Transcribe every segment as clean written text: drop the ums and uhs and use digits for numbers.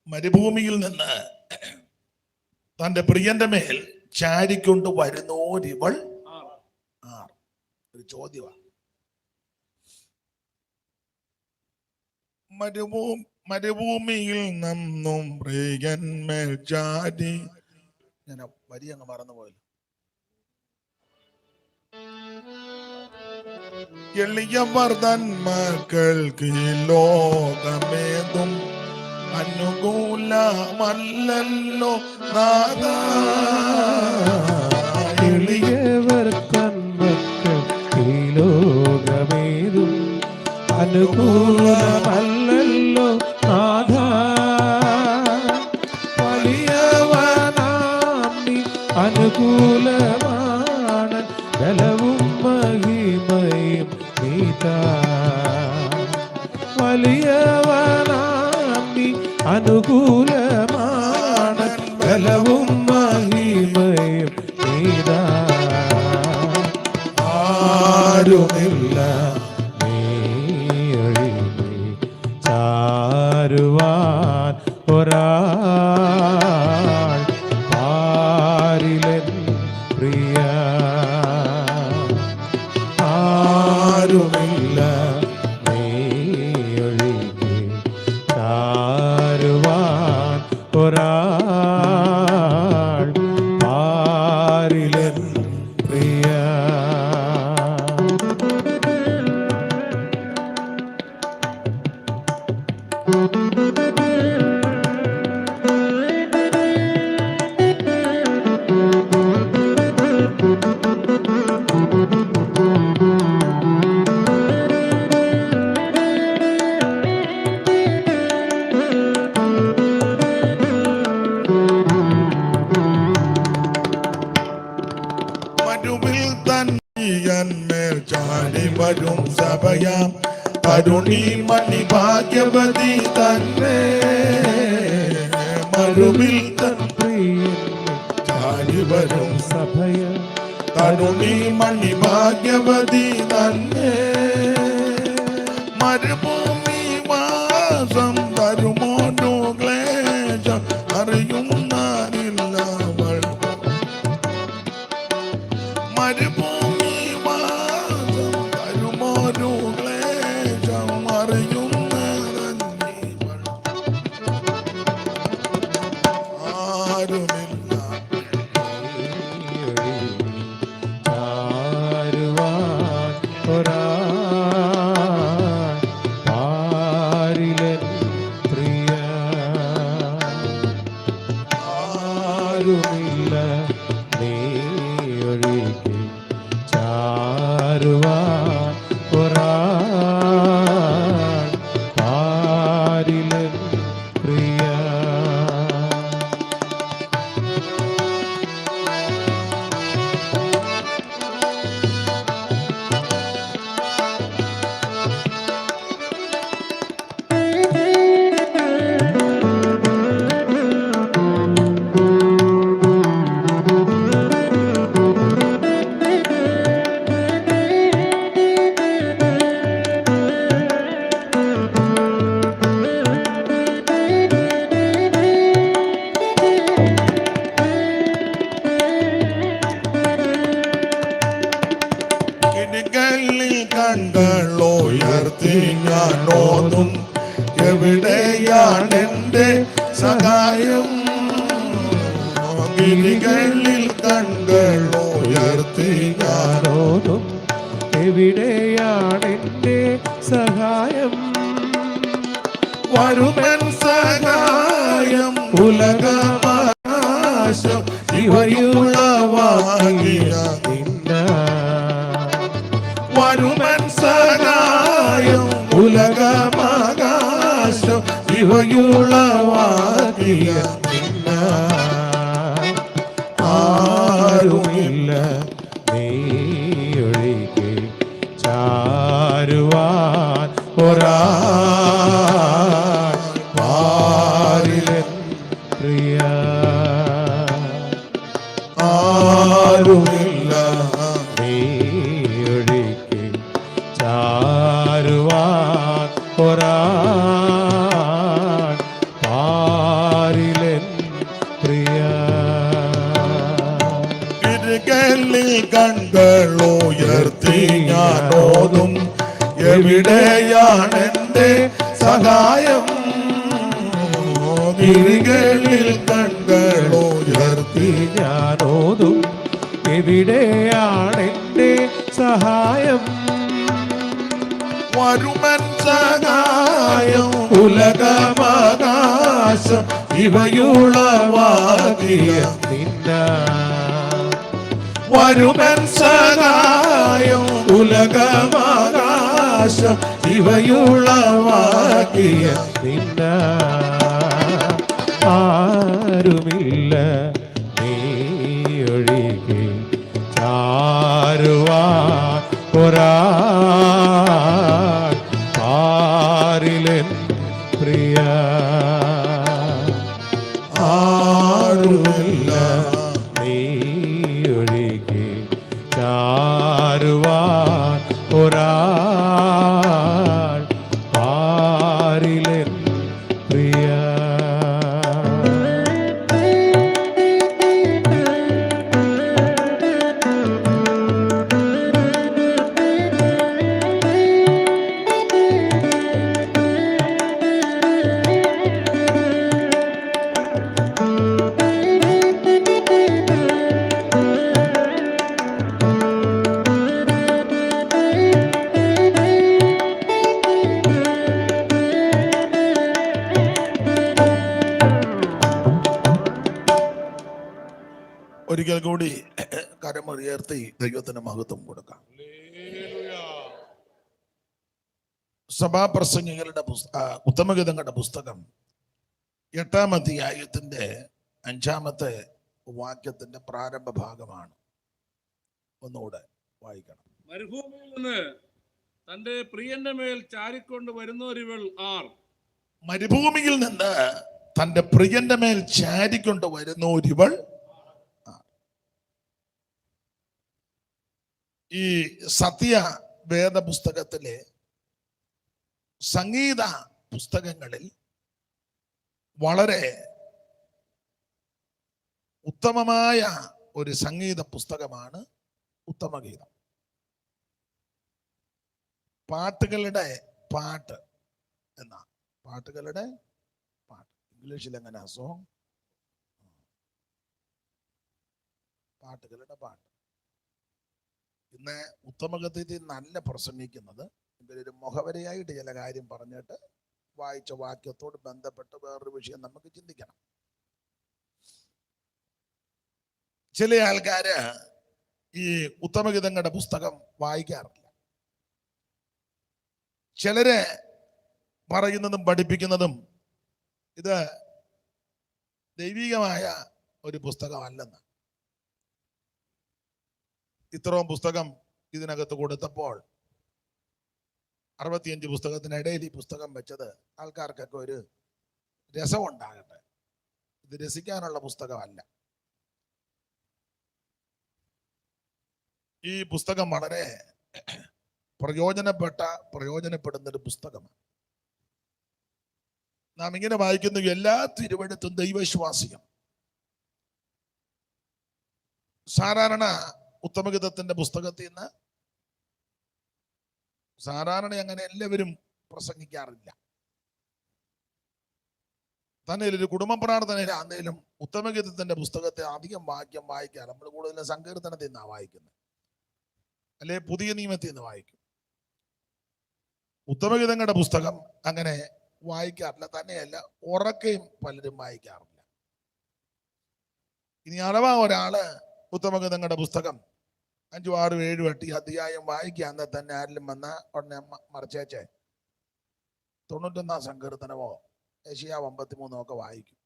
മരുഭൂമിയിൽ നിന്ന് തന്റെ പ്രിയന്റെ മേൽ ചാരിക്കൊണ്ട് വരുന്നോരിവൾ ആർ? ഒരു ചോദ്യമാണ്. മരുഭൂമിയിൽ നിന്നും പ്രിയന്മേൽ ചാരി, ഞാൻ വരി അങ്ങ് മറന്നുപോയല്ലോ. എളിയവർ തൻ മക്കൾക്ക് ലോകമേതും അനുകൂലമല്ലല്ലോ നാഥ. എളിയവർ തൻ മക്കൾക്ക് ലോകമേതും അനുകൂലമല്ലല്ലോ നാഥ. വലിയവനാം നീ അനുകൂലമാണ്, ബലവും മഹിമയും നീതാ. വലിയവനാം നീ അനുകൂലമാണ്, ബലവും മഹിമയും നീതാ. ആരുമില്ല ചാരുവാൻ ഒരാൾ പാരിലൻ പ്രിയ. ആരുമില്ല നീയൊഴികെ ചാരുവാൻ ഒരാൾ പാരിലൻ പ്രിയ. മരുവിൽ തന്നിയന്മേൽ ചാടി വരും സഭയാം കരുണി മണി ഭാഗ്യവതി തന്നെ. മരുവിൽ ചാടി വരും സഭയ കരുണി മണി ഭാഗ്യവതി തന്നെ. മരുഭൂമി വാസം തരുമോനോ ക്ലേശം അറിയുന്നതില്ലവൾ. മരുഭൂമി വാസം തരുമോനോ ക്ലേശം അറിയുന്നതന്നിവൾ. ആരുമില്ല ചാരുവാൻ ഒരാൾ പാരിലൻ പ്രിയ. ആരുമില്ല നീയൊഴികെ ചാരുവാൻ ഒരാൾ പാരിലൻ പ്രിയ. കിണികളിൽ കണ്ണുകളുയർത്തി ഞാൻ ഓതും, എവിടെയാണെന്റെ സഹായം? കിണികളിൽ കണ്ണുകളുയർത്തി ഞാൻ ഓതും, എവിടെയാണെന്റെ സഹായം? വരുമൻ സഹായം ഉലകമാശം ഇവയുളവാകിയ നിന്ന. വരുമൻ സഹായം ഉലകമാകാശം ഇവയുളവാകിയ നിന്ന. ആരുമില്ല നീയൊഴികെ ചാരുവാൻ ഒരാൾ പാരിലൻ പ്രിയ. ആരുമില്ല നീയൊഴികെ ചാരുവാൻ ഒരാൾ പാരിലൻ കണ്ണുകൾ ഉയർത്തി ഞാൻ ഓതും, എവിടെയാണെന്റെ സഹായം? മിഴികളിൽ കണ്ണുകൾ ഉയർത്തി ഞാനോതും, എവിടെയാണെന്റെ സഹായം? വരുമൻ സഹായം ഉലകമാകാശം ഇവയുളവാകിയ നിന്ന വരുമൻ സഹായം ഉലകമാകാശം ഇവയുളവാകിയ നിന്ന ആരുമില്ല നീയൊഴികെ ചാരുവാൻ ഒരാൾ പാരിലെൻ പ്രിയ. ആരുമില്ല നീയൊഴികെ ചാരുവാൻ ഒരാൾ പാരിലെൻ പ്രിയ. ഒരിക്കൽ കൂടി കരമുയർത്തി ദൈവത്തിന് മഹത്വം കൊടുക്കാം. സഭാപ്രസംഗികളുടെ ഉത്തമഗീതങ്ങളുടെ പുസ്തകം 8-ാം അധ്യായത്തിന്റെ 5-ാമത്തെ വാക്യത്തിന്റെ പ്രാരംഭ ഭാഗമാണ്. ഒന്നുകൂടെ വായിക്കണം. മരുഭൂമിയിൽ നിന്ന് തന്റെ പ്രിയന്റെ മേൽ ചാരിക്കൊണ്ട് വരുന്നവരിവൾ ആർ? മരുഭൂമിയിൽ നിന്ന് തന്റെ പ്രിയന്റെ മേൽ ചാരിക്കൊണ്ട് വരുന്നവരിവൾ. ഈ സത്യ വേദ പുസ്തകത്തിലെ സംഗീത പുസ്തകങ്ങളിൽ വളരെ ഉത്തമമായ ഒരു സംഗീത പുസ്തകമാണ് ഉത്തമഗീതം. പാട്ടുകളുടെ പാട്ട് എന്ന പാട്ടുകളുടെ പാട്ട് ഇംഗ്ലീഷിൽ എങ്ങനെ സോങ്, പാട്ടുകളുടെ പാട്ട്. ഇന്ന് ഉത്തമഗീതത്തിൽ നല്ല പ്രസംഗിക്കുന്നത് ഇവരൊരു മുഖവരയായിട്ട് ചില കാര്യം പറഞ്ഞിട്ട് വായിച്ച വാക്യത്തോട് ബന്ധപ്പെട്ട് വേറൊരു വിഷയം നമുക്ക് ചിന്തിക്കണം. ചില ആൾക്കാര് ഈ ഉത്തമഗീതങ്ങളുടെ പുസ്തകം വായിക്കാറില്ല. ചിലര് പറയുന്നതും പഠിപ്പിക്കുന്നതും ഇത് ദൈവികമായ ഒരു പുസ്തകമല്ലെന്ന്. ഇത്രയും പുസ്തകം ഇതിനകത്ത് കൊടുത്തപ്പോൾ 65 പുസ്തകത്തിനിടയിൽ ഈ പുസ്തകം വെച്ചത് ആൾക്കാർക്കൊക്കെ ഒരു രസമുണ്ടാകട്ടെ. ഇത് രസിക്കാനുള്ള പുസ്തകമല്ല. ഈ പുസ്തകം വളരെ പ്രയോജനപ്പെടുന്ന ഒരു പുസ്തകമാണ്. നാം ഇങ്ങനെ വായിക്കുന്നു, എല്ലാ തിരുവെഴുത്തും ദൈവവിശ്വാസികം. സാധാരണ ഉത്തമഗീതത്തിന്റെ പുസ്തകത്തിൽ നിന്ന് സാധാരണ അങ്ങനെ എല്ലാവരും പ്രസംഗിക്കാറില്ല. തന്നെ ഒരു കുടുംബ പ്രാർത്ഥനയിലാണെങ്കിലും ഉത്തമഗീതത്തിന്റെ പുസ്തകത്തെ അധികം വായിക്കാൻ നമ്മൾ കൂടുതലും സങ്കീർത്തനത്തിൽ നിന്നാണ് വായിക്കുന്നത്, അല്ലെ പുതിയ നിയമത്തിൽ നിന്ന് വായിക്കും. ഉത്തമഗീതങ്ങളുടെ പുസ്തകം അങ്ങനെ വായിക്കാറില്ല. തന്നെയല്ല, ഉറക്കെയും പലരും വായിക്കാറില്ല. ഇനി അഥവാ ഒരാള് ഉത്തമഗീതങ്ങളുടെ പുസ്തകം 5, 6, 7, 8 അധ്യായം വായിക്കാന്ന് തന്നെ ആരിലും വന്ന ഉടനെ മറിച്ചേച്ചേ 91-ാം സങ്കീർത്തനമോ യെശയ്യാ 53 ഒക്കെ വായിക്കും.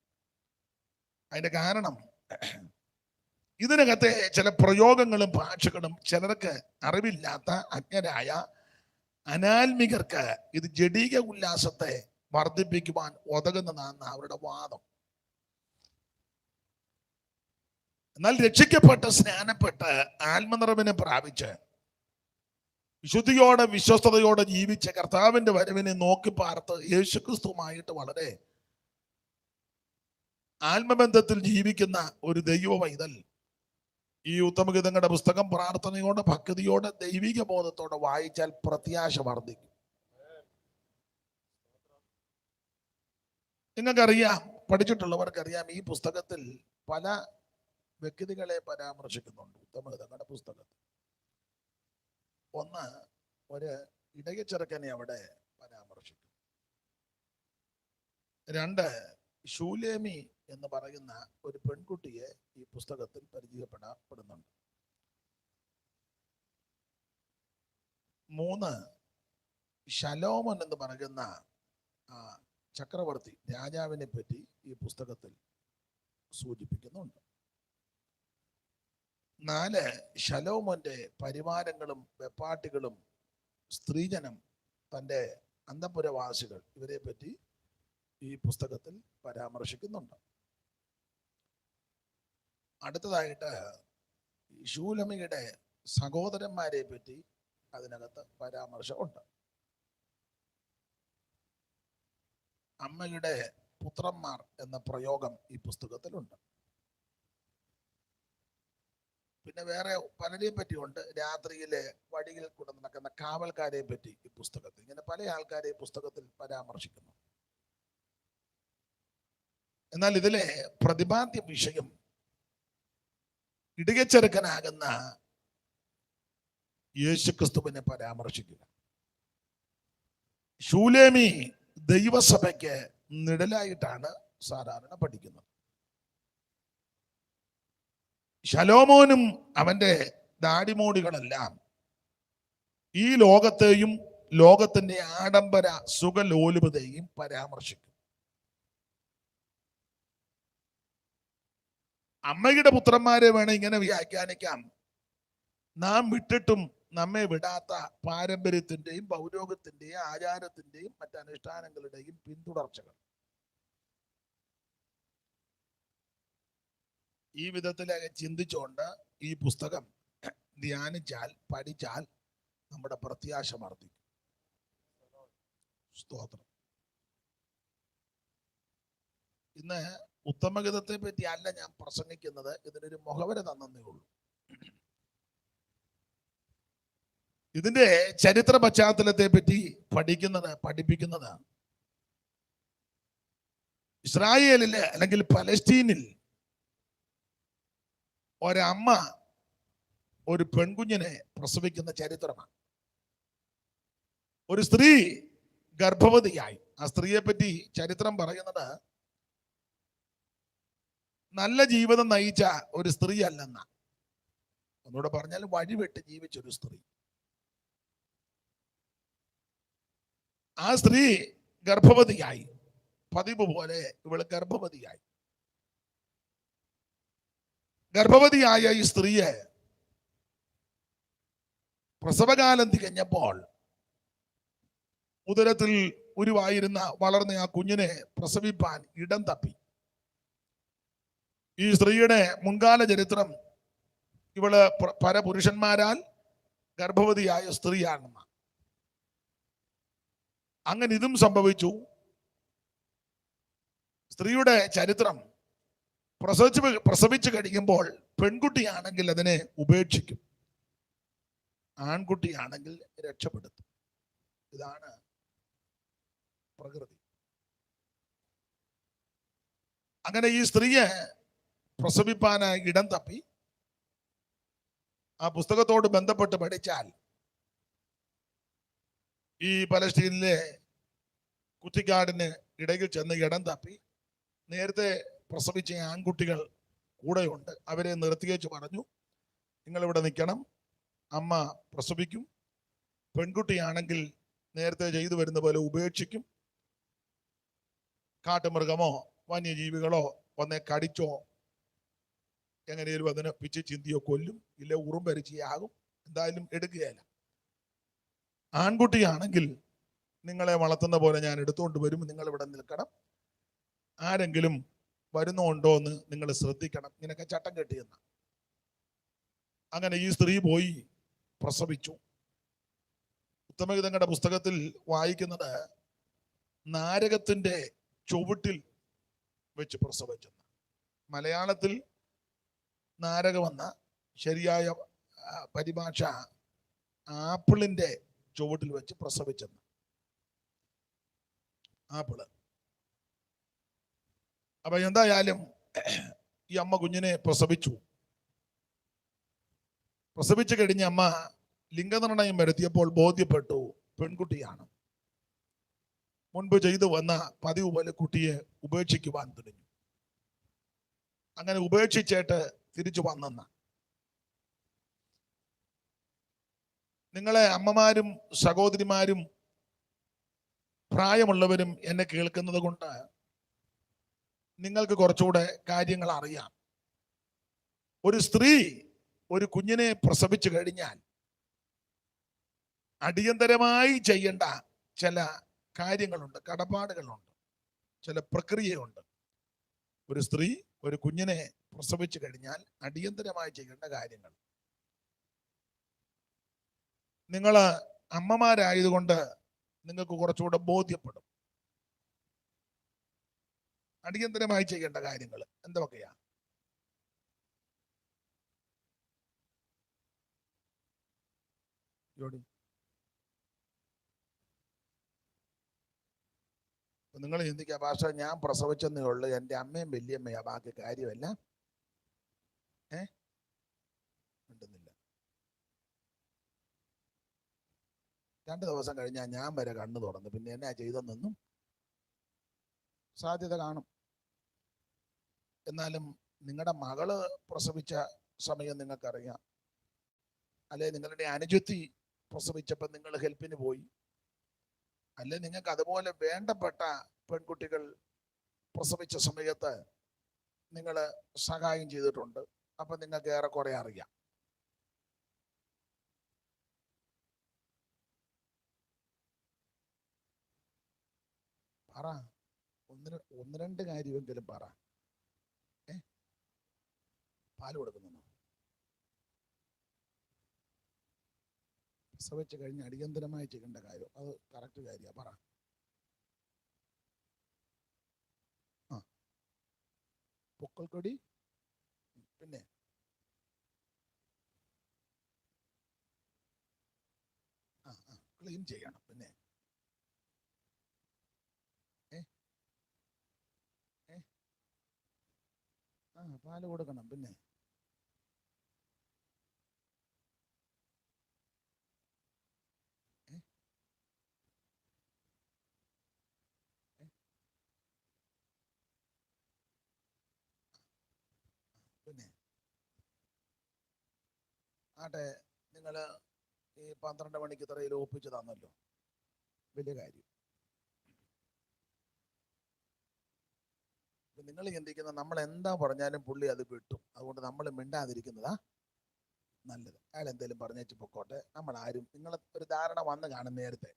അതിന്റെ കാരണം ഇതിനകത്തെ ചില പ്രയോഗങ്ങളും ഭാഷകളും ചിലർക്ക് അറിവില്ലാത്ത അജ്ഞരായ അനാത്മികർക്ക് ഇത് ജഡീക ഉല്ലാസത്തെ വർദ്ധിപ്പിക്കുവാൻ ഉതകുന്നതാണ് അവരുടെ വാദം. എന്നാൽ രക്ഷിക്കപ്പെട്ട് സ്നാനപ്പെട്ട് ആത്മനിറവിനെ പ്രാപിച്ച് വിശുദ്ധിയോടെ വിശ്വസ്തയോടെ ജീവിച്ച കർത്താവിന്റെ വരവിനെ നോക്കി പാർത്ത് യേശുക്രിസ്തുവുമായിട്ട് വളരെ ആത്മബന്ധത്തിൽ ജീവിക്കുന്ന ഒരു ദൈവ പൈതൽ ഈ ഉത്തമഗീതങ്ങളുടെ പുസ്തകം പ്രാർത്ഥനയോടെ, ഭക്തിയോടെ, ദൈവിക ബോധത്തോടെ വായിച്ചാൽ പ്രത്യാശ വർദ്ധിക്കും. നിങ്ങൾക്കറിയാം, പഠിച്ചിട്ടുള്ളവർക്കറിയാം, ഈ പുസ്തകത്തിൽ പല വ്യക്തികളെ പരാമർശിക്കുന്നുണ്ട്. ഉത്തമഗീതങ്ങളുടെ പുസ്തകത്തിൽ ഒന്ന്, ഒരു ഇടയച്ചെറുക്കനെ അവിടെ പരാമർശിക്കും. രണ്ട്, ശൂലേമി എന്ന് പറയുന്ന ഒരു പെൺകുട്ടിയെ ഈ പുസ്തകത്തിൽ പരിചയപ്പെടുന്നുണ്ട്. മൂന്ന്, ശലോമോൻ എന്ന് പറയുന്ന ചക്രവർത്തി രാജാവിനെ പറ്റി ഈ പുസ്തകത്തിൽ സൂചിപ്പിക്കുന്നുണ്ട്. നാല്, ശലോമോന്റെ പരിവാരങ്ങളും വെപ്പാട്ടികളും സ്ത്രീജനം, തൻ്റെ അന്തപുരവാസികൾ, ഇവരെ പറ്റി ഈ പുസ്തകത്തിൽ പരാമർശിക്കുന്നുണ്ട്. അടുത്തതായിട്ട് ശൂലമിയുടെ സഹോദരന്മാരെ പറ്റി അതിനകത്ത് പരാമർശമുണ്ട്. അമ്മയുടെ പുത്രന്മാർ എന്ന പ്രയോഗം ഈ പുസ്തകത്തിലുണ്ട്. പിന്നെ വേറെ പലരെയും പറ്റിയുണ്ട്. രാത്രിയിലെ വഴിയിൽ കൂടെ നടക്കുന്ന കാവൽക്കാരെ പറ്റി ഈ പുസ്തകത്തിൽ, ഇങ്ങനെ പല ആൾക്കാരെ പുസ്തകത്തിൽ പരാമർശിക്കുന്നു. എന്നാൽ ഇതിലെ പ്രതിപാദ്യ വിഷയം ഇടയച്ചെറുക്കനാകുന്ന യേശുക്രിസ്തുവിനെ പരാമർശിക്കുക. ശൂലേമി ദൈവസഭയ്ക്ക് നിഴലായിട്ടാണ് സാധാരണ പഠിക്കുന്നത്. ശലോമോനും അവന്റെ ദാടിമോടികളെല്ലാം ഈ ലോകത്തെയും ലോകത്തിന്റെ ആഡംബര സുഖലോലുപതയും പരാമർശിക്കും. അമ്മയുടെ പുത്രന്മാരെ വേണം ഇങ്ങനെ വ്യാഖ്യാനിക്കാം: നാം വിട്ടിട്ടും നമ്മെ വിടാത്ത പാരമ്പര്യത്തിന്റെയും പൗരോഗത്തിന്റെയും ആചാരത്തിന്റെയും മറ്റനുഷ്ഠാനങ്ങളുടെയും പിന്തുടർച്ചകൾ. ഈ വിധത്തിലൊക്കെ ചിന്തിച്ചുകൊണ്ട് ഈ പുസ്തകം ധ്യാനിച്ചാൽ, പഠിച്ചാൽ നമ്മുടെ പ്രത്യാശ വർദ്ധിക്കും. സ്തോത്രം. ഇന്ന് ഉത്തമഗീതത്തെ പറ്റി അല്ല ഞാൻ പ്രസംഗിക്കുന്നത്, ഇതിനൊരു മുഖവര തന്നേ ഉള്ളൂ. ഇതിന്റെ ചരിത്ര പശ്ചാത്തലത്തെ പറ്റി പഠിപ്പിക്കുന്നത് ഇസ്രായേലില് അല്ലെങ്കിൽ പലസ്തീനിൽ ഒരമ്മ ഒരു പെൺകുഞ്ഞിനെ പ്രസവിക്കുന്ന ചരിത്രമാണ്. ഒരു സ്ത്രീ ഗർഭവതിയായി. ആ സ്ത്രീയെ പറ്റി ചരിത്രം പറയുന്നത് നല്ല ജീവിതം നയിച്ച ഒരു സ്ത്രീ അല്ലെന്ന, ഒന്നുകൂടെ പറഞ്ഞാൽ വഴിവിട്ട് ജീവിച്ചൊരു സ്ത്രീ. ആ സ്ത്രീ ഗർഭവതിയായി. പതിവ് പോലെ ഇവള് ഗർഭവതിയായി. ഗർഭവതിയായ ഈ സ്ത്രീയെ പ്രസവകാലം തികഞ്ഞപ്പോൾ ഉദരത്തിൽ ഉരുവായിരുന്ന വളർന്ന ആ കുഞ്ഞിനെ പ്രസവിപ്പാൻ ഇടം തപ്പി. ഈ സ്ത്രീയുടെ മുൻകാല ചരിത്രം, ഇവള് പരപുരുഷന്മാരാൽ ഗർഭവതിയായ സ്ത്രീയാണെന്ന. അങ്ങനെ ഇതും സംഭവിച്ചു. സ്ത്രീയുടെ ചരിത്രം പ്രസവിച്ചു കഴിയുമ്പോൾ പെൺകുട്ടിയാണെങ്കിൽ അതിനെ ഉപേക്ഷിക്കും, ആൺകുട്ടിയാണെങ്കിൽ രക്ഷപ്പെടുത്തും. ഇതാണ് പ്രകൃതി. അങ്ങനെ ഈ സ്ത്രീയെ പ്രസവിപ്പാനായി ഇടം തപ്പി. ആ പുസ്തകത്തോട് ബന്ധപ്പെട്ട് പഠിച്ചാൽ ഈ പലസ്തീനിലെ കുറ്റിക്കാടിന് ഇടയിൽ ചെന്ന് ഇടം തപ്പി. നേരത്തെ പ്രസവിച്ച ആൺകുട്ടികൾ കൂടെയുണ്ട്. അവരെ നിർത്തിയേച്ച് പറഞ്ഞു, നിങ്ങളിവിടെ നിൽക്കണം, അമ്മ പ്രസവിക്കും. പെൺകുട്ടിയാണെങ്കിൽ നേരത്തെ ചെയ്തു വരുന്ന പോലെ ഉപേക്ഷിക്കും. കാട്ടുമൃഗമോ വന്യജീവികളോ വന്നെ കടിച്ചോ എങ്ങനെയും അതിനെ പിച്ച് ചിന്തിയോ കൊല്ലും, ഇല്ല ഉറുമ്പരിച്ചിയാകും, എന്തായാലും എടുക്കുകയല്ല. ആൺകുട്ടിയാണെങ്കിൽ നിങ്ങളെ വളർത്തുന്ന പോലെ ഞാൻ എടുത്തുകൊണ്ട് വരും, നിങ്ങൾ ഇവിടെ നിൽക്കണം, ആരെങ്കിലും വരുന്നുണ്ടോ എന്ന് നിങ്ങൾ ശ്രദ്ധിക്കണം. ഇങ്ങനെയൊക്കെ ചട്ടം കെട്ടിയെന്ന. അങ്ങനെ ഈ സ്ത്രീ പോയി പ്രസവിച്ചു. ഉത്തമഗീതങ്ങളുടെ പുസ്തകത്തിൽ വായിക്കുന്നത് നാരകത്തിന്റെ ചുവട്ടിൽ വെച്ച് പ്രസവിച്ചെന്ന്. മലയാളത്തിൽ നാരകമെന്ന, ശരിയായ പരിഭാഷ ആപ്പിളിന്റെ ചുവട്ടിൽ വെച്ച് പ്രസവിച്ചെന്ന്. ആപ്പിള്. അപ്പൊ എന്തായാലും ഈ അമ്മ കുഞ്ഞിനെ പ്രസവിച്ചു കഴിഞ്ഞ അമ്മ ലിംഗനിർണയം വരുത്തിയപ്പോൾ ബോധ്യപ്പെട്ടു പെൺകുട്ടിയാണ്. മുൻപ് ചെയ്തു വന്ന പതിവ് പോലെ കുട്ടിയെ ഉപേക്ഷിക്കുവാൻ തുടങ്ങി. അങ്ങനെ ഉപേക്ഷിച്ചിട്ട് തിരിച്ചു വന്നെന്ന. നിങ്ങളെ അമ്മമാരും സഹോദരിമാരും പ്രായമുള്ളവരും എന്നെ കേൾക്കുന്നത് കൊണ്ട് നിങ്ങൾക്ക് കുറച്ചുകൂടെ കാര്യങ്ങൾ അറിയാം. ഒരു സ്ത്രീ ഒരു കുഞ്ഞിനെ പ്രസവിച്ചു കഴിഞ്ഞാൽ അടിയന്തരമായി ചെയ്യേണ്ട ചില കാര്യങ്ങളുണ്ട്, കടപ്പാടുകളുണ്ട്, ചില പ്രക്രിയയുണ്ട്. ഒരു സ്ത്രീ ഒരു കുഞ്ഞിനെ പ്രസവിച്ചു കഴിഞ്ഞാൽ അടിയന്തരമായി ചെയ്യേണ്ട കാര്യങ്ങൾ. നിങ്ങൾ അമ്മമാരായതുകൊണ്ട് നിങ്ങൾക്ക് കുറച്ചുകൂടെ ബോധ്യപ്പെടും. അടിയന്തരമായി ചെയ്യേണ്ട കാര്യങ്ങൾ എന്തൊക്കെയാ? നിങ്ങൾ ചിന്തിക്കുക, ഭാഷ ഞാൻ പ്രസവിച്ചെന്നേ ഉള്ളു, എൻ്റെ അമ്മയും വല്യമ്മയാ, ബാക്കി കാര്യമല്ല. ഉണ്ടെന്നില്ല. 2 ദിവസം കഴിഞ്ഞാൽ ഞാൻ വരെ കണ്ണു തുറന്നു, പിന്നെ എന്നാ ചെയ്തെന്നൊന്നും സാധ്യത കാണും. എന്നാലും നിങ്ങളുടെ മകള് പ്രസവിച്ച സമയം നിങ്ങൾക്കറിയാം, അല്ലെ നിങ്ങളുടെ അനുജത്തി പ്രസവിച്ചപ്പോൾ നിങ്ങൾ ഹെൽപ്പിന് പോയി, അല്ലെ നിങ്ങൾക്ക് അതുപോലെ വേണ്ടപ്പെട്ട പെൺകുട്ടികൾ പ്രസവിച്ച സമയത്ത് നിങ്ങൾ സഹായം ചെയ്തിട്ടുണ്ട്. അപ്പൊ നിങ്ങൾക്ക് ഏറെക്കുറെ അറിയാം. പറ, ഒന്ന് രണ്ട് കാര്യമെങ്കിലും പറ. പാല് കൊടുക്കുന്നുണ്ടോ? പ്രസവിച്ച് കഴിഞ്ഞ് അടിയന്തരമായി ചെയ്യേണ്ട കാര്യം, അത് കറക്റ്റ് കാര്യമാണ്. പറ. പൊക്കൽക്കൊടി, പിന്നെ ക്ലീൻ ചെയ്യണം, പിന്നെ പാല് കൊടുക്കണം, പിന്നെ പിന്നെ ആട്ടെ, നിങ്ങൾ ഈ 12 മണിക്ക് ഇത്രയിൽ ഒപ്പിച്ച് തന്നല്ലോ, വലിയ കാര്യം. നിങ്ങൾ ചിന്തിക്കുന്ന നമ്മൾ എന്താ പറഞ്ഞാലും പുള്ളി അത് വിട്ടും, അതുകൊണ്ട് നമ്മൾ മിണ്ടാതിരിക്കുന്നതാ നല്ലത്. അയാൾ എന്തെങ്കിലും പറഞ്ഞേച്ച് പൊക്കോട്ടെ, നമ്മൾ ആരും, നിങ്ങൾ ഒരു ധാരണ വന്ന് കാണും നേരത്തെ.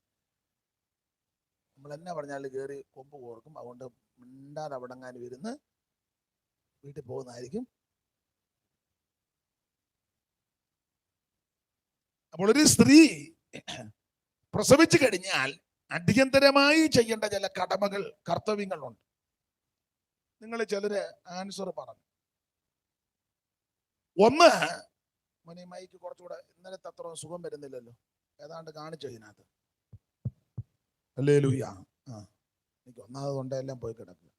നമ്മൾ എന്നാ പറഞ്ഞാലും കയറി കൊമ്പ് കോർക്കും, അതുകൊണ്ട് മിണ്ടാതെ അവിടെങ്ങാനും ഇരുന്ന് വീട്ടിൽ പോകുന്നതായിരിക്കും. അപ്പോൾ ഒരു സ്ത്രീ പ്രസവിച്ചു കഴിഞ്ഞാൽ അടിയന്തരമായി ചെയ്യേണ്ട ചില കടമകൾ, കർത്തവ്യങ്ങളുണ്ട്. നിങ്ങൾ ചിലര് ആൻസർ പറഞ്ഞു. ഒന്ന്, മൈക്ക് കുറച്ചുകൂടെ, ഇന്നലത്തെ അത്ര സുഖം വരുന്നില്ലല്ലോ, ഏതാണ്ട് കാണിച്ചു ഇതിനകത്ത്. ഹല്ലേലൂയ. എനിക്ക് ഒന്നാമത് കൊണ്ട് എല്ലാം പോയി കിടക്കുക.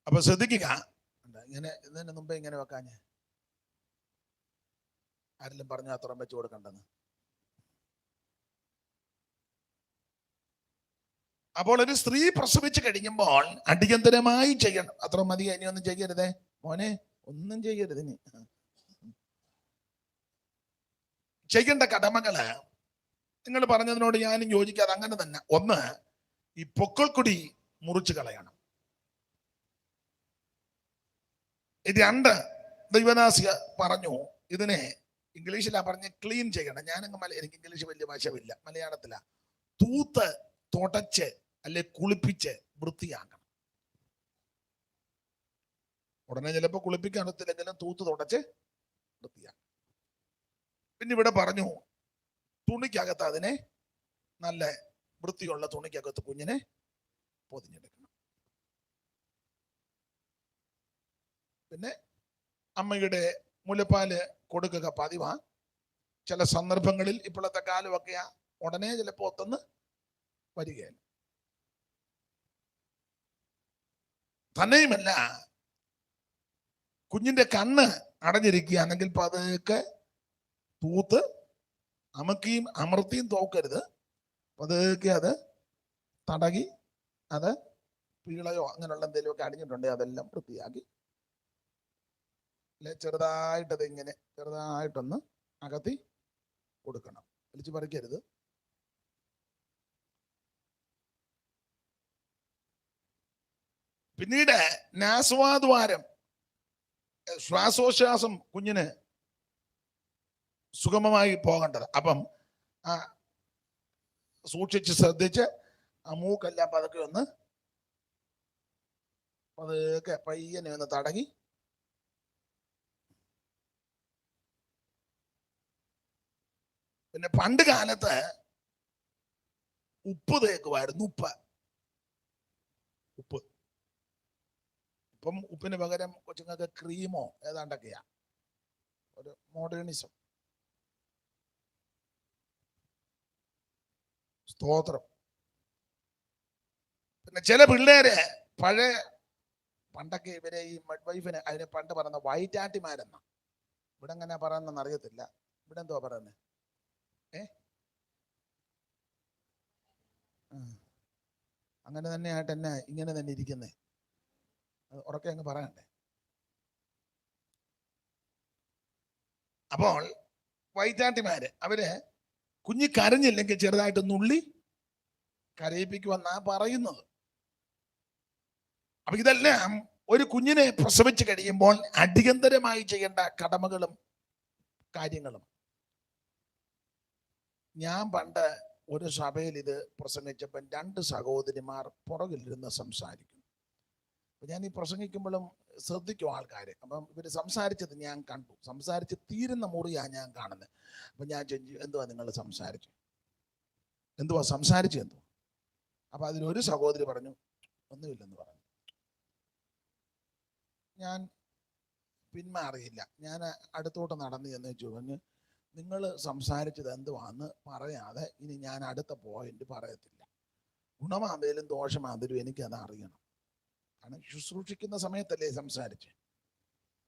അപ്പൊ ശ്രദ്ധിക്കുക, ഇങ്ങനെ ഇതിന് മുമ്പേ ഇങ്ങനെ വെക്കാഞ്ഞ് ആരെങ്കിലും പറഞ്ഞ അത്രയും വെച്ച് കൊടുക്കണ്ടെന്ന്. അപ്പോൾ ഒരു സ്ത്രീ പ്രസവിച്ച് കഴിയുമ്പോൾ അടിയന്തരമായി ചെയ്യണം. അത്ര മതി, ഇനിയൊന്നും ചെയ്യരുതേ മോനെ, ഒന്നും ചെയ്യരുത്. ഇനി ചെയ്യേണ്ട കടമകള് നിങ്ങൾ പറഞ്ഞതിനോട് ഞാനും യോജിക്കാതെ അങ്ങനെ തന്നെ. ഒന്ന്, ഈ പൊക്കൾക്കൊടി മുറിച്ചു കളയണം. 2, ദൈവദാസിക പറഞ്ഞു, ഇതിനെ ഇംഗ്ലീഷിലാ പറഞ്ഞ് ക്ലീൻ ചെയ്യണം. എനിക്ക് ഇംഗ്ലീഷ് വലിയ ഭാഷയില്ല, മലയാളത്തിലാ. തൂത്ത് തുടച്ച് അല്ലെ കുളിപ്പിച്ച് വൃത്തിയാക്കണം. ഉടനെ ചിലപ്പോൾ കുളിപ്പിക്കാൻ ഒത്തില്ലെങ്കിലും തൂത്ത് തുടച്ച് വൃത്തിയാക്കണം. പിന്നെ ഇവിടെ പറഞ്ഞു, തുണിക്കകത്ത് അതിനെ നല്ല വൃത്തിയുള്ള തുണിക്കകത്ത് കുഞ്ഞിനെ പൊതിഞ്ഞെടുക്കണം. പിന്നെ അമ്മയുടെ മുലപ്പാല് കൊടുക്കുക പതിവാ. ചില സന്ദർഭങ്ങളിൽ ഇപ്പോഴത്തെ കാലമൊക്കെ ഉടനെ ചിലപ്പോ ഒത്തൊന്ന് വരികയില്ല. തന്നെയുമല്ല, കുഞ്ഞിന്റെ കണ്ണ് അടഞ്ഞിരിക്കുകയാണെങ്കിൽ പതുക്കെ തൂത്ത് അമക്കിയും അമർത്തിയും തോക്കരുത്. പതുക്കെ അത് തടകി, അത് പീളയോ അങ്ങനെയുള്ള എന്തെങ്കിലുമൊക്കെ അടിഞ്ഞിട്ടുണ്ടെങ്കിൽ അതെല്ലാം വൃത്തിയാക്കി ചെറുതായിട്ടത് ഇങ്ങനെ ചെറുതായിട്ടൊന്ന് അകത്തി കൊടുക്കണം. വലിച്ചു പറിക്കരുത്. പിന്നീട് നാസ്വാദ്വാരം, ശ്വാസോച്ഛ്വാസം കുഞ്ഞിന് സുഗമമായി പോകേണ്ടത്. അപ്പം സൂക്ഷിച്ച് ശ്രദ്ധിച്ച് ആ മൂക്കെല്ലാം പതുക്കെ ഒന്ന് പതുക്കെ പയ്യനെ ഒന്ന് തടകി പിന്നെ പണ്ട് കാലത്ത് ഉപ്പ് തേക്കുമായിരുന്നു. ഉപ്പ് ഇപ്പം ഉപ്പിന് പകരം കൊച്ചുങ്ങൾക്ക് ക്രീമോ ഏതാണ്ടൊക്കെയാ, ഒരു മോഡേണിസം. സ്തോത്രം. പിന്നെ ചില പിള്ളേര് പണ്ടൊക്കെ ഇവരെ ഈ മിഡ്വൈഫിന് അതിനെ പണ്ട് പറയുന്ന വൈറ്റാട്ടിമാരെന്ന, ഇവിടെ എങ്ങനെ പറയുന്നെന്ന് അറിയത്തില്ല. ഇവിടെ എന്തുവാ പറയുന്നത്? അങ്ങനെ തന്നെ ആയിട്ട് തന്നെ ഇങ്ങനെ തന്നെ ഇരിക്കുന്നേ, ഉറക്കെ അങ്ങ് പറയണ്ടേ. അപ്പോൾ വൈറ്റാട്ടിമാര് അവര് കുഞ്ഞി കരഞ്ഞില്ലെങ്കിൽ ചെറുതായിട്ട് നുള്ളി കരയിപ്പിക്കുമെന്നാ പറയുന്നത്. അപ്പൊ ഇതെല്ലാം ഒരു കുഞ്ഞിനെ പ്രസവിച്ച് കഴിയുമ്പോൾ അടിയന്തരമായി ചെയ്യേണ്ട കടമകളും കാര്യങ്ങളും. ഞാൻ പണ്ട് ഒരു സഭയിൽ ഇത് പ്രസംഗിച്ചപ്പോൾ 2 സഹോദരിമാർ പുറകിലിരുന്ന് സംസാരിക്കും. ഞാൻ ഈ പ്രസംഗിക്കുമ്പോഴും ശ്രദ്ധിക്കും ആൾക്കാരെ. അപ്പം ഇവർ സംസാരിച്ചത് ഞാൻ കണ്ടു. സംസാരിച്ച് തീരുന്ന മുറിയാണ് ഞാൻ കാണുന്നത്. അപ്പം ഞാൻ ചോദിച്ചു, എന്തുവാ നിങ്ങൾ സംസാരിച്ചു? എന്തുവാ സംസാരിച്ചു? എന്തുവാ? അപ്പൊ അതിലൊരു സഹോദരി പറഞ്ഞു, ഒന്നുമില്ലെന്ന് പറഞ്ഞു. ഞാൻ പിന്മാറിയില്ല. ഞാൻ അടുത്തോട്ട് നടന്നു എന്ന് ചോദിച്ചു, നിങ്ങൾ സംസാരിച്ചത് എന്തുവാന്ന് പറയാതെ ഇനി ഞാൻ അടുത്ത പോയിന്റ് പറയത്തില്ല. ഗുണമാന്തേലും ദോഷമാന്തേലും എനിക്കത് അറിയണം. കാരണം ശുശ്രൂഷിക്കുന്ന സമയത്തല്ലേ സംസാരിച്ച്.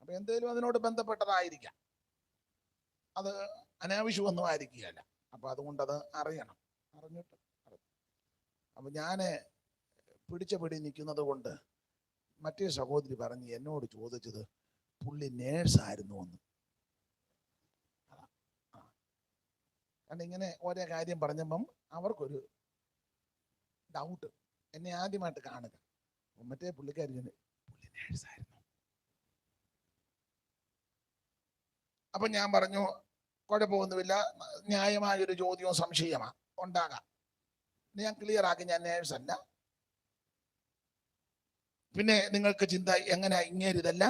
അപ്പൊ എന്തേലും അതിനോട് ബന്ധപ്പെട്ടതായിരിക്കാം, അത് അനാവശ്യമൊന്നും ആയിരിക്കുകയല്ല. അപ്പൊ അതുകൊണ്ടത് അറിയണം. അറിഞ്ഞിട്ട് അപ്പൊ ഞാന് പിടിച്ച പിടി നിൽക്കുന്നത് കൊണ്ട് മറ്റേ സഹോദരി പറഞ്ഞ് എന്നോട് ചോദിച്ചത് പുള്ളി നേഴ്സായിരുന്നു എന്ന്. കാരണം ഇങ്ങനെ ഓരോ കാര്യം പറഞ്ഞപ്പം അവർക്കൊരു ഡൗട്ട്. എന്നെ ആദ്യമായിട്ട് കാണുക. മറ്റേ പുള്ളി നേഴ്സായിരുന്നു. അപ്പൊ ഞാൻ പറഞ്ഞു, കുഴപ്പമൊന്നുമില്ല, ന്യായമായൊരു ചോദ്യവും സംശയമാ ഉണ്ടാകാം. ഞാൻ ക്ലിയർ ആക്കി, ഞാൻ നേഴ്സല്ല. പിന്നെ നിങ്ങൾക്ക് ചിന്ത എങ്ങനെ ഇങ്ങേരിതല്ല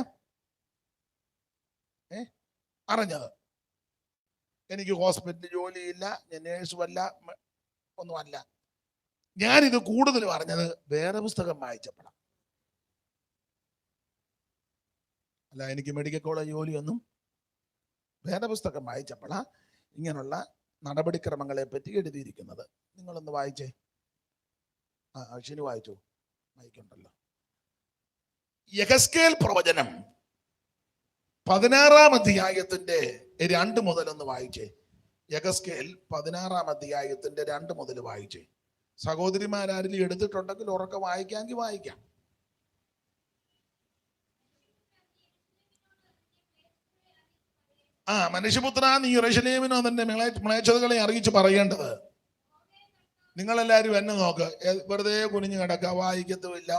അറിഞ്ഞത്? എനിക്ക് ഹോസ്പിറ്റലിൽ ജോലിയില്ല, ഞാൻ നേഴ്സുമല്ല, ഒന്നുമല്ല. ഞാനിത് കൂടുതൽ പറഞ്ഞത് വേറെ പുസ്തകം വായിച്ചപ്പോഴാണ്. അല്ല, എനിക്ക് മെഡിക്കൽ കോളേജ് ജോലിയൊന്നും, വേറെ പുസ്തകം വായിച്ചപ്പോഴാ ഇങ്ങനെയുള്ള നടപടിക്രമങ്ങളെ പറ്റി എഴുതിയിരിക്കുന്നത്. നിങ്ങളൊന്ന് വായിച്ചേ. ശനി വായിച്ചു, വായിക്കണ്ടല്ലോ. യെഹെസ്കേൽ പ്രവചനം 16-ാം അധ്യായത്തിന്റെ 2 മുതൽ ഒന്ന് വായിച്ചേ. യെഹെസ്കേൽ 16-ാം അധ്യായത്തിന്റെ 2 മുതൽ വായിച്ചേ. സഹോദരിമാരാരിലും എടുത്തിട്ടുണ്ടെങ്കിൽ ഉറക്കെ വായിക്കാമെങ്കിൽ വായിക്കാം. മനുഷ്യപുത്ര, നീ യെരൂശലേമിനോ അതിന്റെ മ്ലേച്ഛതകളെ അറിയിച്ച് പറയേണ്ടത്. നിങ്ങളെല്ലാരും എന്നെ നോക്ക്. വെറുതെ കുനിഞ്ഞു കിടക്കുക, വായിക്കത്തുമില്ല,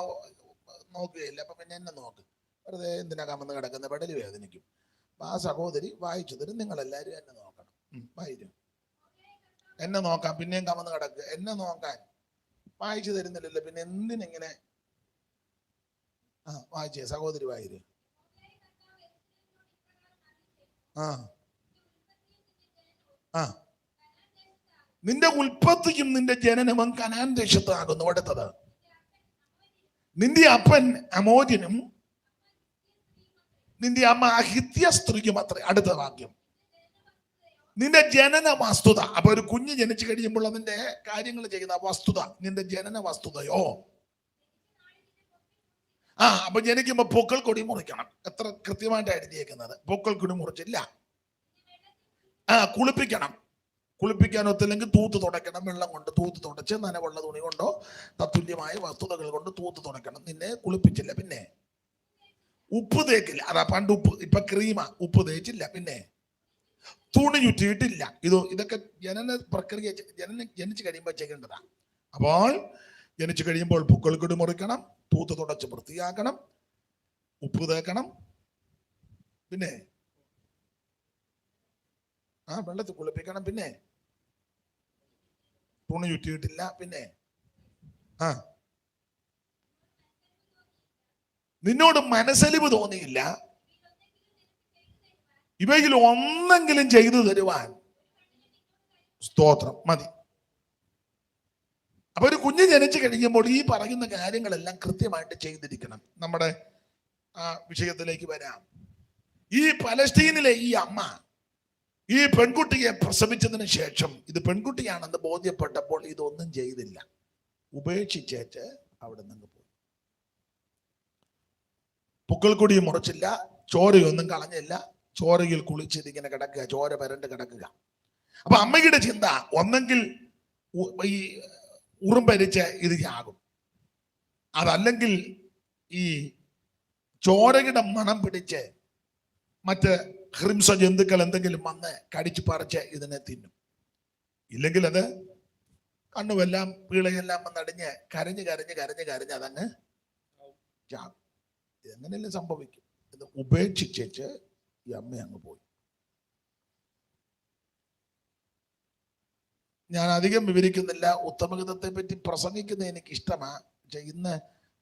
നോക്കുകയില്ല. അപ്പൊ പിന്നെ എന്നെ നോക്ക്. വെറുതെ എന്തിനാ കമന്ന് കിടക്കുന്ന, പെടലി വേദനിക്കും. അപ്പൊ ആ സഹോദരി വായിച്ചു തരും. നിങ്ങളെല്ലാരും എന്നെ നോക്കണം. വായിക്കും. എന്നെ നോക്കാം. പിന്നെയും കമന്ന് കിടക്കുക. എന്നെ നോക്കാൻ വായിച്ചു തരുന്നില്ലല്ലോ, പിന്നെ എന്തിനിങ്ങനെ? വായിച്ചേ സഹോദരി, വായിര്. നിന്റെ ഉൽപ്പത്തിയും നിന്റെ ജനനവും കനാൻ ദേശത്താകുന്നു. അടുത്തത്, നിന്റെ അപ്പൻ അമോര്യനും നിന്റെ അമ്മ അഹിത്യ സ്ത്രീക്കും അത്ര. അടുത്ത വാക്യം, നിന്റെ ജനന വസ്തുത. അപ്പൊ ഒരു കുഞ്ഞ് ജനിച്ചു കഴിയുമ്പോൾ അതിന്റെ കാര്യങ്ങൾ ചെയ്യുന്ന വസ്തുത, നിന്റെ ജനന വസ്തുതയോ. അപ്പൊ ജനിക്കുമ്പോ പൊക്കൾ കൊടി മുറിക്കണം. എത്ര കൃത്യമായിട്ട് എഴുതിയേക്കുന്നത്. പൊക്കൾ കൊടി മുറിച്ചില്ല. കുളിപ്പിക്കണം. കുളിപ്പിക്കാൻ ഒത്തില്ലെങ്കിൽ തൂത്ത് തുടയ്ക്കണം. വെള്ളം കൊണ്ട് തൂത്ത് തുടച്ച് നനവുള്ള തുണി കൊണ്ടോ തത്തുല്യമായ വസ്തുതകൾ കൊണ്ട് തൂത്ത് തുടയ്ക്കണം. നിന്നെ കുളിപ്പിച്ചില്ല. പിന്നെ ഉപ്പ് തേക്കില്ല. അതാ പണ്ട് ഉപ്പ്, ഇപ്പൊ ക്രീമ. ഉപ്പ് തേച്ചില്ല. പിന്നെ തുണി ചുറ്റിയിട്ടില്ല. ഇതൊക്കെ ജനന പ്രക്രിയ, ജനിച്ചു കഴിയുമ്പോൾ ചെയ്യേണ്ടതാ. അപ്പോൾ ജനിച്ചു കഴിയുമ്പോൾ പൊക്കിൾക്കൊടി മുറിക്കണം, തൂത്ത് തുടച്ച് വൃത്തിയാക്കണം, ഉപ്പ് തേക്കണം, പിന്നെ വെള്ളത്തിൽ കുളിപ്പിക്കണം, പിന്നെ തുണി ചുറ്റിയിട്ടില്ല, പിന്നെ നിന്നോട് മനസ്സലിവ് തോന്നിയില്ല, ഇവയിൽ ഒന്നെങ്കിലും ചെയ്തു തരുവാൻ. സ്തോത്രം. മതി. അപ്പൊ ഒരു കുഞ്ഞ് ജനിച്ചു കഴിയുമ്പോൾ ഈ പറയുന്ന കാര്യങ്ങളെല്ലാം കൃത്യമായിട്ട് ചെയ്തിരിക്കണം. നമ്മുടെ വിഷയത്തിലേക്ക് വരാം. ഈ പലസ്തീനിലെ ഈ അമ്മ ഈ പെൺകുട്ടിയെ പ്രസവിച്ചതിന് ശേഷം ഇത് പെൺകുട്ടിയാണെന്ന് ബോധ്യപ്പെട്ടപ്പോൾ ഇതൊന്നും ചെയ്തില്ല. ഉപേക്ഷിച്ചേച്ച് അവിടെ നിന്ന് പോയി. പുക്കൾക്കൊടി മുറിച്ചില്ല, ചോരയൊന്നും കളഞ്ഞില്ല. ചോരയിൽ കുളിച്ചിതിങ്ങനെ കിടക്കുക, ചോര പരണ്ട് കിടക്കുക. അപ്പൊ അമ്മയുടെ ചിന്ത ഒന്നെങ്കിൽ ഈ ഉറുമ്പരിച്ച് ഇത് ചാകും, അതല്ലെങ്കിൽ ഈ ചോരയുടെ മണം പിടിച്ച് മറ്റ് ഹ്രിംസ ജന്തുക്കൾ എന്തെങ്കിലും വന്ന് കടിച്ചു പറിച്ച് ഇതിനെ തിന്നും. ഇല്ലെങ്കിൽ അത് കണ്ണുമെല്ലാം പീളയെല്ലാം വന്നടിഞ്ഞ് കരഞ്ഞ് കരഞ്ഞ് കരഞ്ഞ് കരഞ്ഞ് അതങ്ങ് ചാകും. ഇതെങ്ങനെയല്ലേ സംഭവിക്കും? ഇത് ഉപേക്ഷിച്ചേച്ച് ഈ അമ്മ അങ്ങ് പോയി. ഞാൻ അധികം വിവരിക്കുന്നില്ല. ഉത്തമഗീതത്തെ പറ്റി പ്രസംഗിക്കുന്നത് എനിക്ക് ഇഷ്ടമാണ്. പക്ഷെ ഇന്ന്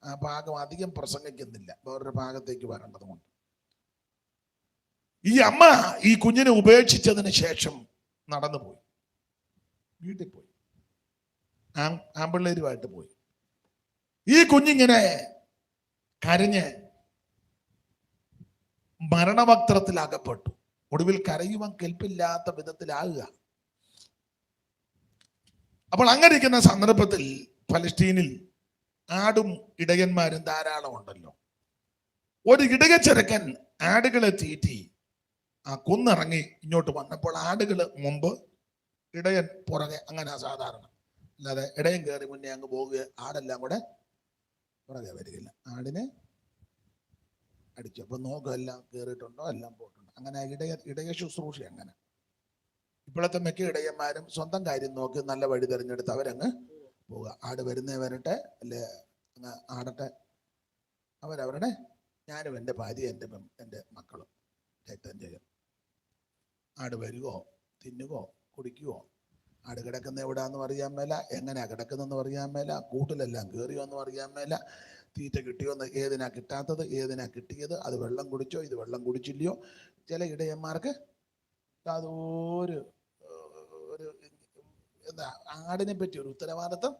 ആ ഭാഗം അധികം പ്രസംഗിക്കുന്നില്ല, വേറൊരു ഭാഗത്തേക്ക് വരേണ്ടത് കൊണ്ട്. ഈ അമ്മ ഈ കുഞ്ഞിനെ ഉപേക്ഷിച്ചതിന് ശേഷം നടന്നുപോയി, വീട്ടിൽ പോയി, ആമ്പിള്ളേരുമായിട്ട് പോയി. ഈ കുഞ്ഞിങ്ങനെ കരഞ്ഞ് മരണവക്ത്രത്തിൽ അകപ്പെട്ടു. ഒടുവിൽ കരയുവാൻ കെൽപ്പില്ലാത്ത വിധത്തിലാകുക. അപ്പോൾ അങ്ങനെ ഇരിക്കുന്ന സന്ദർഭത്തിൽ പലസ്തീനിൽ ആടും ഇടയന്മാരും ധാരാളം ഉണ്ടല്ലോ. ഒരു ഇടയച്ചെറുക്കൻ ആടുകളെ തീറ്റി കുന്നിറങ്ങി ഇങ്ങോട്ട് വന്നപ്പോൾ ആടുകള് മുമ്പ്, ഇടയൻ പുറകെ. അങ്ങനെ സാധാരണ. അല്ലാതെ ഇടയൻ കയറി മുന്നേ അങ്ങ് പോകുക, ആടെല്ലാം കൂടെ പുറകെ വരികയില്ല. ആടിനെ അടിച്ചു. അപ്പൊ നോക്കുക എല്ലാം കയറിയിട്ടുണ്ടോ, എല്ലാം പോയിട്ടുണ്ടോ. അങ്ങനെ ഇടയ ശുശ്രൂഷ അങ്ങനെ. ഇപ്പോഴത്തെ മിക്ക ഇടയന്മാരും സ്വന്തം കാര്യം നോക്കി നല്ല വഴി തിരഞ്ഞെടുത്ത് അവരങ്ങ് പോവുക. ആട് വരുന്നേ വരട്ടെ, അല്ലെ ആടട്ടെ, അവരവരുടെ, ഞാനും എൻ്റെ ഭാര്യ എൻ്റെ മക്കളും രക്തം ചെയ്യും. ആട് വരുവോ, തിന്നുവോ, കുടിക്കുവോ, ആട് കിടക്കുന്ന എവിടാന്ന് അറിയാൻ മേല, എങ്ങനെയാ കിടക്കുന്നെന്ന് അറിയാൻ മേല, കൂട്ടിലെല്ലാം കയറിയോ എന്ന് അറിയാൻ മേല, തീറ്റ കിട്ടിയോന്ന്, ഏതിനാ കിട്ടാത്തത്, ഏതിനാ കിട്ടിയത്, അത് വെള്ളം കുടിച്ചോ, ഇത് വെള്ളം കുടിച്ചില്ലയോ. ചില ഇടയന്മാർക്ക് അതൊരു എന്താ ആടിനെ പറ്റി ഒരു ഉത്തരവാദിത്വം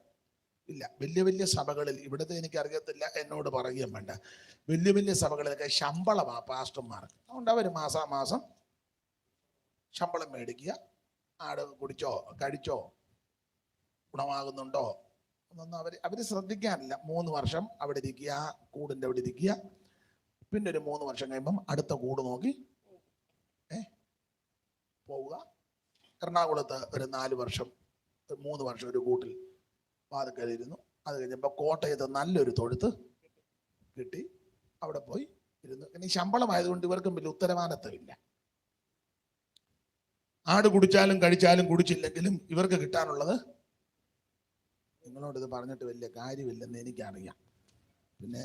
ഇല്ല. വലിയ വലിയ സഭകളിൽ, ഇവിടുത്തെ എനിക്ക് അറിയത്തില്ല, എന്നോട് പറയുകയും വേണ്ട, വലിയ വലിയ സഭകളിലൊക്കെ ശമ്പളമാ പാസ്റ്റർമാർക്ക്. അതുകൊണ്ട് അവർ മാസാമാസം ശമ്പളം മേടിക്കുക. ആട് കുടിച്ചോ, കഴിച്ചോ, ഗുണമാകുന്നുണ്ടോ എന്നൊന്നും അവര് ശ്രദ്ധിക്കാനില്ല. 3 വർഷം അവിടെ ഇരിക്കുക, കൂടിൻ്റെ അവിടെ ഇരിക്കുക. പിന്നെ ഒരു 3 വർഷം കഴിയുമ്പം അടുത്ത കൂട് നോക്കി പോവുക. എറണാകുളത്ത് ഒരു 4 വർഷം 3 വർഷം ഒരു കൂട്ടിൽ വാതിക്കലിരുന്നു. അത് കഴിഞ്ഞപ്പോൾ കോട്ടയത്ത് നല്ലൊരു തൊഴുത്ത് കിട്ടി, അവിടെ പോയി ഇരുന്നു. ഇനി ശമ്പളമായതുകൊണ്ട് ഇവർക്കും വലിയ ഉത്തരവാദിത്തമില്ല. ആട് കുടിച്ചാലും കഴിച്ചാലും കുടിച്ചില്ലെങ്കിലും ഇവർക്ക് കിട്ടാനുള്ളത്, നിങ്ങളോട് ഇത് പറഞ്ഞിട്ട് വലിയ കാര്യമില്ലെന്ന് എനിക്കറിയാം. പിന്നെ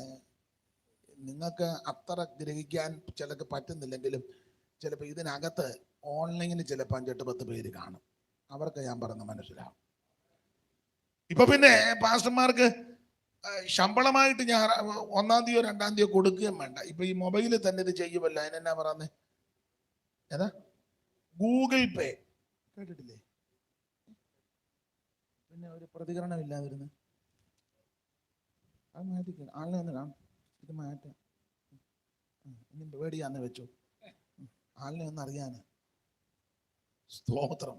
നിങ്ങൾക്ക് അത്ര ഗ്രഹിക്കാൻ ചിലക്ക് പറ്റുന്നില്ലെങ്കിലും ചിലപ്പോൾ ഇതിനകത്ത് ഓൺലൈനിൽ ചിലപ്പോൾ 5-8-10 പേര് കാണും. അവർക്ക് ഞാൻ പറഞ്ഞ മനസ്സിലാവും. ഇപ്പൊ പിന്നെ പാസ്റ്റർമാർക്ക് ശമ്പളമായിട്ട് ഞാൻ 1-ാം തീയതിയോ 2-ാം തീയതിയോ കൊടുക്കുകയും വേണ്ട. ഇപ്പൊ ഈ മൊബൈലിൽ തന്നെ ഇത് ചെയ്യുമല്ലോ. അതിനെന്നാ പറയുന്നേ, ഏതാ, ഗൂഗിൾ പേ കേട്ടിട്ടില്ലേ? പിന്നെ ഒരു പ്രതികരണം ഇല്ലാതിരുന്ന് അത് മാറ്റിക്കണം. ആളിനെ ഒന്ന് കാണും, ഇത് മാറ്റാം. ഇനി പേടിയാന്ന് വെച്ചു, ആളിനെ ഒന്ന് അറിയാന്. സ്തോത്രം.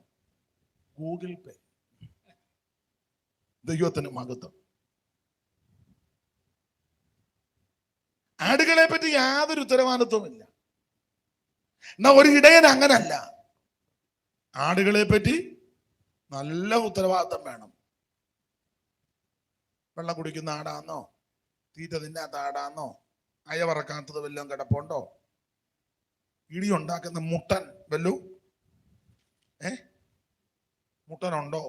ഗൂഗിൾ പേ. ദൈവത്തിന് മഹത്വം. ആടുകളെ പറ്റി യാതൊരു ഉത്തരവാദിത്വമില്ല. എന്നാ ഒരു ഇടയൻ അങ്ങനല്ല. ആടുകളെ പറ്റി നല്ല ഉത്തരവാദിത്വം വേണം. വെള്ളം കുടിക്കുന്ന ആടാന്നോ, തീറ്റ തിന്നാത്ത ആടാന്നോ, അയവറക്കാത്തത് വല്ലതും കിടപ്പുണ്ടോ, ഇടി ഉണ്ടാക്കുന്ന മുട്ടൻ വല്ലു മുട്ടനുണ്ടോ?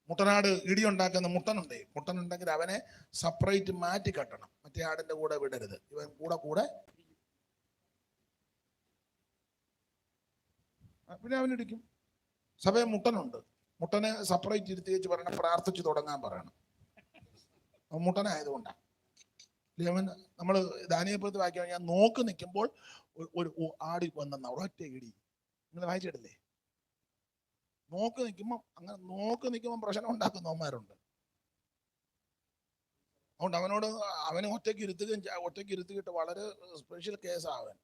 മുട്ടനാട് ഇടി ഉണ്ടാക്കുന്ന മുട്ടനുണ്ടേ. മുട്ടനുണ്ടെങ്കിൽ അവനെ സെപ്പറേറ്റ് മാറ്റി കെട്ടണം, മറ്റേ ആടിന്റെ കൂടെ വിടരുത്. ഇവൻ കൂടെ പിന്നെ അവനിടിക്കും. സഭയെ മുട്ടനുണ്ട്, മുട്ടനെ സെപ്പറേറ്റ് ഇരുത്തി വെച്ച് പറയണം, പ്രാർത്ഥിച്ചു തുടങ്ങാൻ പറയണം. മുട്ടനായതുകൊണ്ടാണ്. അവൻ നമ്മൾ ദാനിയേൽപ്പുറത്ത് വായിക്കാൻ ഞാൻ നോക്കി നിൽക്കുമ്പോൾ ഒരു ആടി വന്നെന്ന ഒരൊറ്റ ഇടി. നിങ്ങൾ വായിച്ചിട്ടില്ലേ? നോക്കി നിൽക്കുമ്പോൾ പ്രശ്നം ഉണ്ടാക്കുന്നവന്മാരുണ്ട്. അതുകൊണ്ട് അവന് ഒറ്റയ്ക്ക് ഇരുത്തിയിട്ട് വളരെ സ്പെഷ്യൽ കേസാവൻ.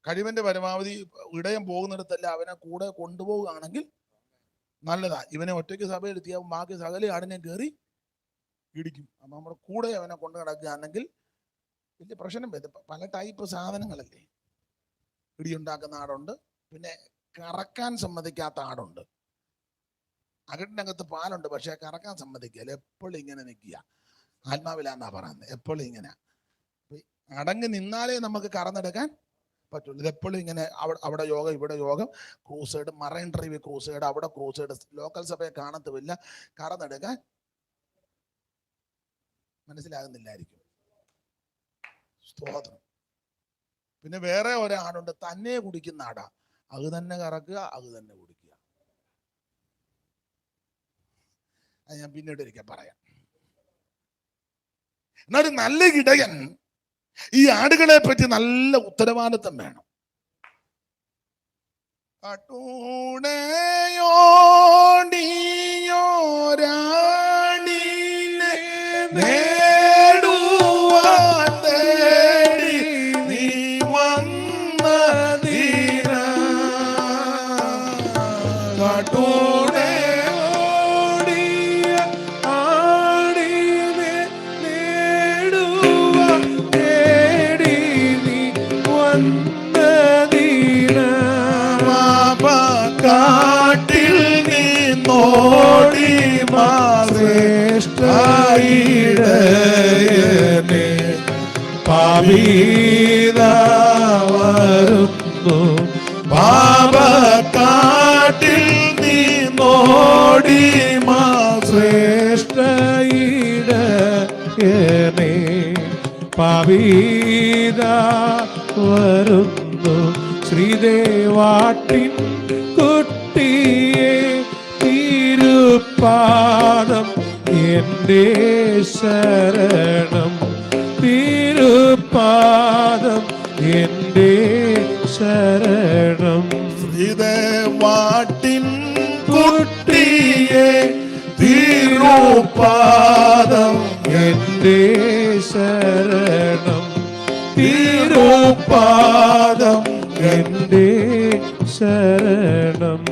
കഴിവിന്റെ പരമാവധി ഇടയം പോകുന്നിടത്തല്ല അവനെ കൂടെ കൊണ്ടുപോവുകയാണെങ്കിൽ നല്ലതാ. ഇവനെ ഒറ്റയ്ക്ക് സഭ എടുത്തിയാൽ ബാക്കി സകല ആടിനെ കയറി ഇടിക്കും. അപ്പൊ നമ്മുടെ കൂടെ അവനെ കൊണ്ടു നടക്കുകയാണെങ്കിൽ വലിയ പ്രശ്നം വരും. പല ടൈപ്പ് സാധനങ്ങളല്ലേ. ഇടിയുണ്ടാക്കുന്ന ആടുണ്ട്, പിന്നെ കറക്കാൻ സമ്മതിക്കാത്ത ആടുണ്ട്. അകട്ടിനകത്ത് പാലുണ്ട്, പക്ഷെ കറക്കാൻ സമ്മതിക്കില്ല. എപ്പോഴും ഇങ്ങനെ നിൽക്കുക. ആത്മാവിലാന്നാ പറയുന്നത്. എപ്പോഴും ഇങ്ങനെ അടങ്ങി നിന്നാലേ നമുക്ക് കറന്നെടുക്കാൻ പറ്റുള്ളൂ. ഇതെപ്പോഴും ഇങ്ങനെ അവിടെ യോഗം, ഇവിടെ യോഗം, ക്രൂസൈഡ്, മറൈൻ ഡ്രൈവ് ക്രൂസൈഡ്, അവിടെ ക്രൂസൈഡ്, ലോക്കൽ സഭയെ കാണത്തുമില്ല. കറന്നെടുക്കാൻ മനസ്സിലാകുന്നില്ലായിരിക്കും. സ്തോത്രം. പിന്നെ വേറെ ഒരാടുണ്ട്, തന്നെ കുടിക്കുന്ന ആടാ. അത് തന്നെ കറക്കുക, അത് തന്നെ കുടിക്കുക. അത് ഞാൻ പിന്നീട് ഒരിക്കൽ പറയാം. എന്നാലും നല്ല ഇടയൻ ഈ ആടുകളെ പറ്റി നല്ല ഉത്തരവാദിത്വം വേണം. കാട്ടിൽ നിന്നോടി ശ്രേഷ്ഠയിടയനെ പാപീതാ വരുന്നു. പാപക്കാട്ടിൽ നിന്നോടി ശ്രേഷ്ഠയിടയനെ പാപീതാ വരുന്നു. ശ്രീദേവാട്ടിൻ കുട്ടിയെ തിരുപ്പാദം എൻ്റെ ശരണം. തിരുപ്പാദം എൻ്റെ ശരണം. ശ്രീദേവാട്ടിൻ കുട്ടിയെ തിരുപ്പാദം എൻ്റെ ശരണം. തിരുപ്പാദം എൻ്റെ ശരണം.